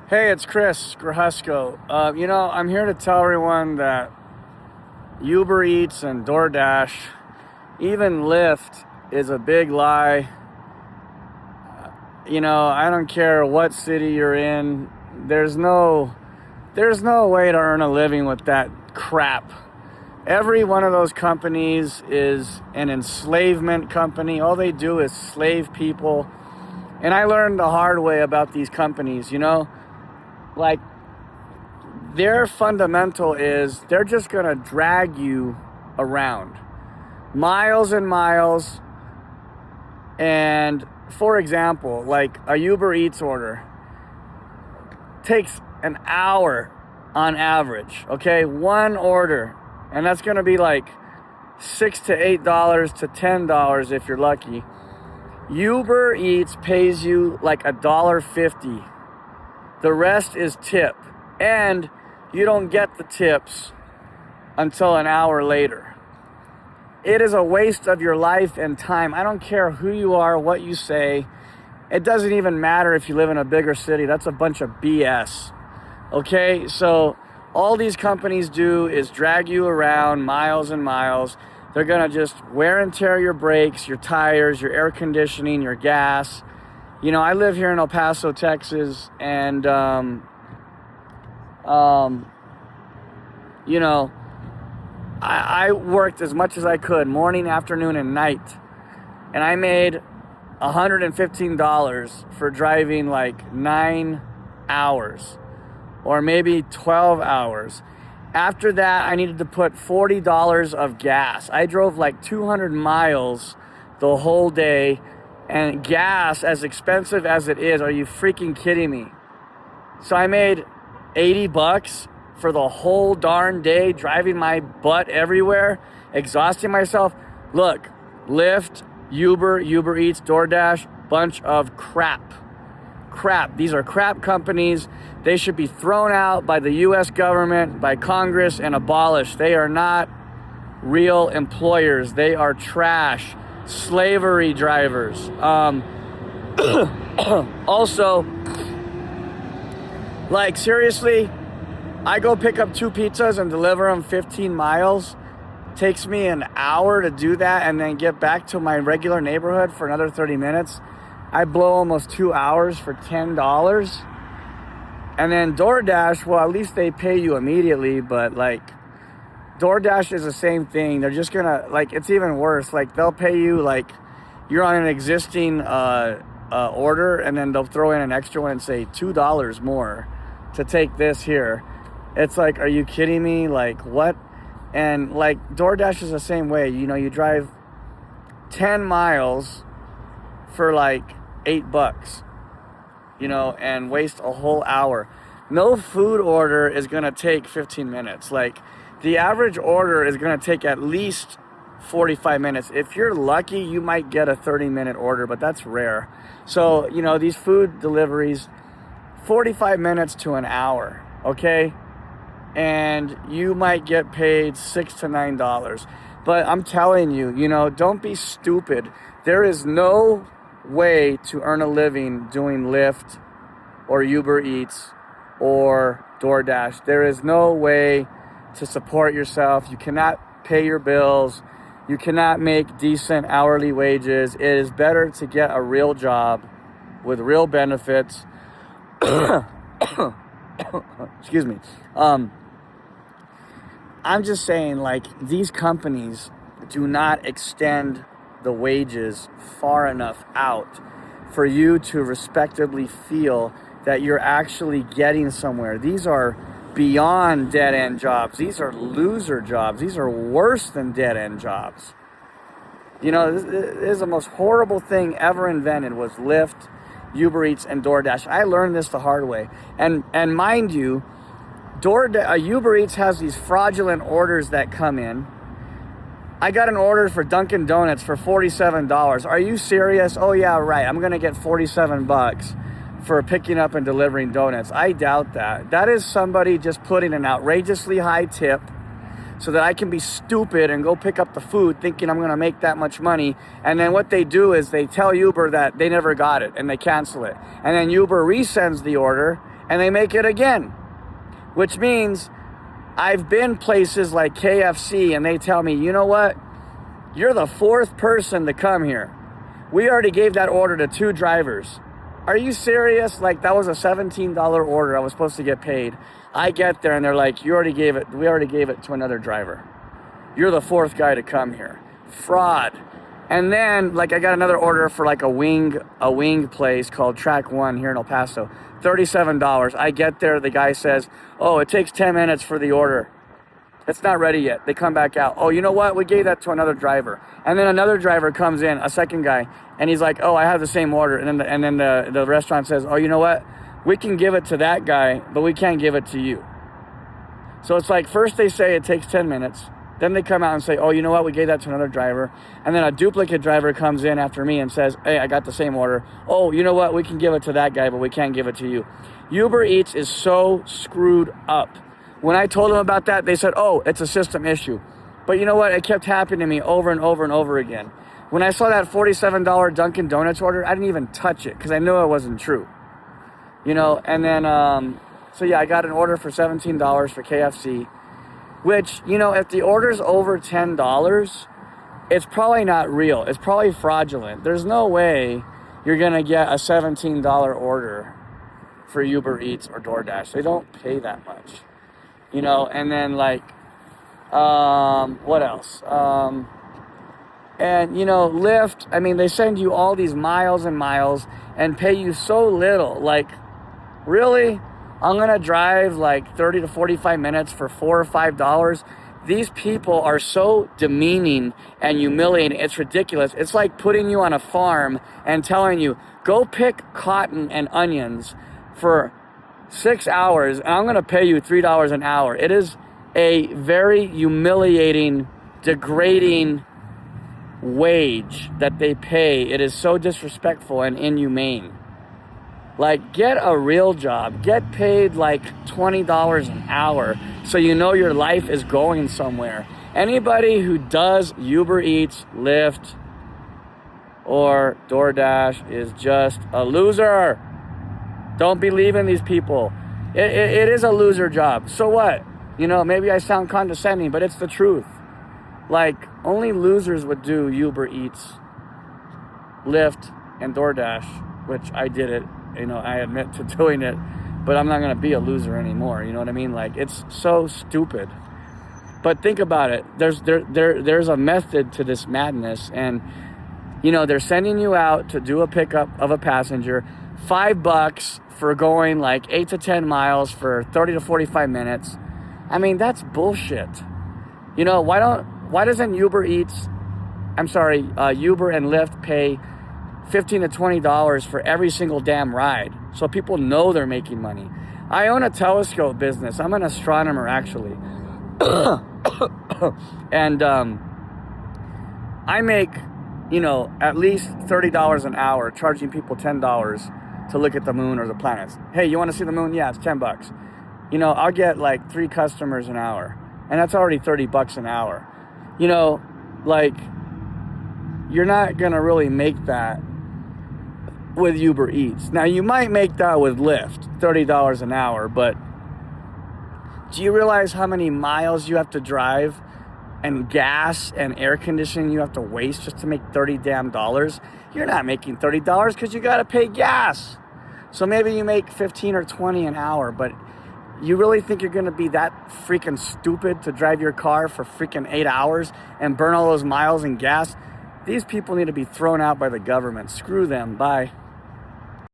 Hey, it's Chris Grahusko. I'm here to tell everyone that Uber Eats and DoorDash, even Lyft, is a big lie. I don't care what city you're in. There's no way to earn a living with that crap. Every one of those companies is an enslavement company. All they do is slave people. And I learned the hard way about these companies, like their fundamental is they're just going to drag you around miles and miles. And for example, like a Uber Eats order takes an hour on average, okay? One order. And that's going to be like $6 to $8 to $10 if you're lucky. Uber Eats pays you like $1.50. The rest is tip. And you don't get the tips until an hour later. It is a waste of your life and time. I don't care who you are, what you say. It doesn't even matter if you live in a bigger city. That's a bunch of BS. Okay? So all these companies do is drag you around miles and miles. They're going to just wear and tear your brakes, your tires, your air conditioning, your gas. I live here in El Paso, Texas, and I worked as much as I could, morning, afternoon, and night. And I made $115 for driving like 9 hours or maybe 12 hours. After that, I needed to put $40 of gas. I drove like 200 miles the whole day. And gas, as expensive as it is, are you freaking kidding me? So I made $80 for the whole darn day, driving my butt everywhere, exhausting myself. Look, Lyft, Uber Eats, DoorDash, bunch of crap. These are crap companies. They should be thrown out by the U.S. government, by Congress, and abolished. They are not real employers. They are trash. Slavery drivers. Also, like seriously, I go pick up 2 pizzas and deliver them 15 miles. Takes me an hour to do that and then get back to my regular neighborhood for another 30 minutes. I blow almost 2 hours for $10. And then DoorDash, well, at least they pay you immediately, but like DoorDash is the same thing. They're just gonna, like, it's even worse. Like, they'll pay you like you're on an existing order, and then they'll throw in an extra one and say $2 more to take this here. It's like, are you kidding me? Like, what? And like DoorDash is the same way. You drive 10 miles for like $8, and waste a whole hour. No food order is gonna take 15 minutes. Like, the average order is going to take at least 45 minutes. If you're lucky, you might get a 30-minute order, but that's rare. So, these food deliveries, 45 minutes to an hour, okay? And you might get paid $6 to $9. But I'm telling you, don't be stupid. There is no way to earn a living doing Lyft or Uber Eats or DoorDash. There is no way to support yourself. You cannot pay your bills. You cannot make decent hourly wages. It is better to get a real job with real benefits. Excuse me. I'm just saying, like, these companies do not extend the wages far enough out for you to respectably feel that you're actually getting somewhere. These are beyond dead-end jobs. These are loser jobs. These are worse than dead-end jobs. This is the most horrible thing ever invented was Lyft, Uber Eats, and DoorDash. I learned this the hard way. And mind you, Uber Eats has these fraudulent orders that come in. I got an order for Dunkin' Donuts for $47. Are you serious? Oh yeah, right. I'm going to get $47 for picking up and delivering donuts. I doubt that. That is somebody just putting an outrageously high tip so that I can be stupid and go pick up the food thinking I'm going to make that much money. And then what they do is they tell Uber that they never got it and they cancel it. And then Uber resends the order and they make it again, which means I've been places like KFC and they tell me, you know what? You're the fourth person to come here. We already gave that order to 2 drivers. Are you serious? Like, that was a $17 order. I was supposed to get paid. I get there and they're like, we already gave it to another driver. You're the 4th guy to come here. Fraud. And then, like, I got another order for like a wing place called Track 1 here in El Paso. $37. I get there, the guy says, oh, it takes 10 minutes for the order. It's not ready yet. They come back out. Oh, you know what? We gave that to another driver. And then another driver comes in, a second guy, and he's like, oh, I have the same order. And then the restaurant says, oh, you know what? We can give it to that guy, but we can't give it to you. So it's like, first they say it takes 10 minutes. Then they come out and say, oh, you know what? We gave that to another driver. And then a duplicate driver comes in after me and says, hey, I got the same order. Oh, you know what? We can give it to that guy, but we can't give it to you. Uber Eats is so screwed up. When I told them about that, they said, oh, it's a system issue. But you know what? It kept happening to me over and over and over again. When I saw that $47 Dunkin' Donuts order, I didn't even touch it because I knew it wasn't true. You know, and then, so yeah, I got an order for $17 for KFC. Which, you know, if the order's over $10, it's probably not real. It's probably fraudulent. There's no way you're going to get a $17 order for Uber Eats or DoorDash. They don't pay that much. You know, and then like, what else? And, you know, Lyft, I mean, they send you all these miles and miles and pay you so little. Like, really? I'm going to drive like 30 to 45 minutes for $4 or $5. These people are so demeaning and humiliating. It's ridiculous. It's like putting you on a farm and telling you, go pick cotton and onions for 6 hours, and I'm going to pay you $3 an hour. It is a very humiliating, degrading wage that they pay. It is so disrespectful and inhumane. Like, get a real job. Get paid like $20 an hour so you know your life is going somewhere. Anybody who does Uber Eats, Lyft, or DoorDash is just a loser. Don't believe in these people. It is a loser job. So what? You know, maybe I sound condescending, but it's the truth. Like, only losers would do Uber Eats, Lyft, and DoorDash, which I did it. You know, I admit to doing it, but I'm not going to be a loser anymore. You know what I mean? Like, it's so stupid. But think about it. There's a method to this madness. And, you know, they're sending you out to do a pickup of a passenger, $5 for going like 8 to 10 miles for 30 to 45 minutes. I mean, that's bullshit. You know, why doesn't Uber and Lyft pay $15 to $20 for every single damn ride so people know they're making money? I own a telescope business. I'm an astronomer, actually. And I make, you know, at least $30 an hour charging people $10 to look at the moon or the planets. Hey, you want to see the moon? Yeah, it's $10. You know, I'll get like 3 customers an hour, and that's already $30 an hour. You know, like, you're not gonna really make that with Uber Eats. Now, you might make that with Lyft, $30 an hour, but do you realize how many miles you have to drive and gas and air conditioning you have to waste just to make $30 damn dollars? You're not making $30 because you got to pay gas. So maybe you make 15 or 20 an hour, but you really think you're going to be that freaking stupid to drive your car for freaking 8 hours and burn all those miles in gas? These people need to be thrown out by the government. Screw them. Bye.